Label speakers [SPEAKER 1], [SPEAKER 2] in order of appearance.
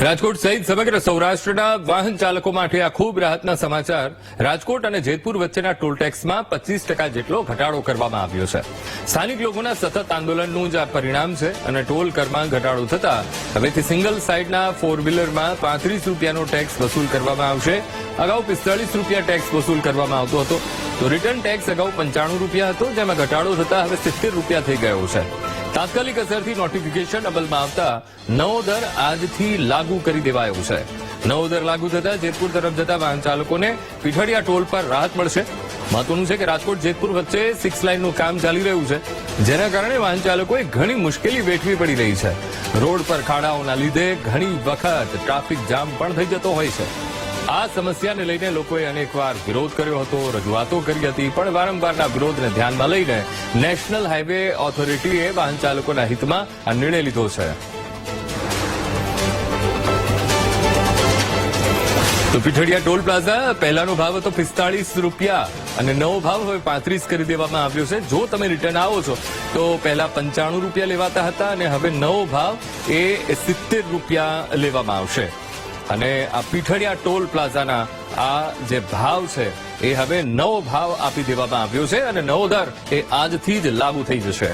[SPEAKER 1] રાજકોટ સહિત સમગ્ર સૌરાષ્ટ્રના વાહન ચાલકો માટે આ ખૂબ રાહતના સમાચાર. રાજકોટ અને જેતપુર વચ્ચેના ટોલ ટેક્સમાં 25% જેટલો ઘટાડો કરવામાં આવ્યો છે. સ્થાનિક લોકોના સતત આંદોલનનું જ આ પરિણામ છે અને ટોલ કરમાં ઘટાડો થતા હવેથી સિંગલ સાઇડના ફોર વ્હીલરમાં 35 રૂપિયાનો ટેક્સ વસૂલ કરવામાં આવશે. અગાઉ 45 રૂપિયા ટેક્સ વસૂલ કરવામાં આવતો હતો, તો રિટર્ન ટેક્સ અગાઉ 95 રૂપિયા હતો, જેમાં ઘટાડો થતા હવે 70 રૂપિયા થઈ ગયો છે. તાત્કાલિક અસરથી નોટિફિકેશન અમલમાં આવતા નવો દર આજથી લાગુ કરી દેવાયો છે. નવો દર લાગુ થતા જેતપુર તરફ જતા વાહન ચાલકોને પીઠડિયા ટોલ પર રાહત મળશે. મહત્વનું છે કે રાજકોટ જેતપુર વચ્ચે 6 લાઇનનું કામ ચાલી રહ્યું છે, જેના કારણે વાહન ચાલકોએ ઘણી મુશ્કેલી વેઠવી પડી રહી છે. રોડ પર ખાડાઓના લીધે ઘણી વખત ટ્રાફિક જામ પણ થઈ જતો હોય છે. આ સમસ્યાને લઈને લોકોએ અનેકવાર વિરોધ કર્યો હતો, રજૂઆતો કરી હતી, પણ વારંવારના વિરોધને ધ્યાનમાં લઈને નેશનલ હાઇવે ઓથોરિટીએ વાહન ચાલકોના હિતમાં આ નિર્ણય લીધો છે. તો પીઠડિયા ટોલ પ્લાઝા પહેલાનો ભાવ હતો 45 રૂપિયા અને નવો ભાવ હવે 35 કરી દેવામાં આવ્યો છે. જો તમે રિટર્ન આવો છો તો પહેલા 95 રૂપિયા લેવાતા હતા અને હવે નવો ભાવ એ 70 રૂપિયા લેવામાં આવશે. અને આ પીઠડિયા ટોલ પ્લાઝાના આ જે ભાવ છે એ હવે નવો ભાવ આપી દેવામાં આવ્યો છે અને નવો દર એ આજથી જ લાગુ થઈ જશે.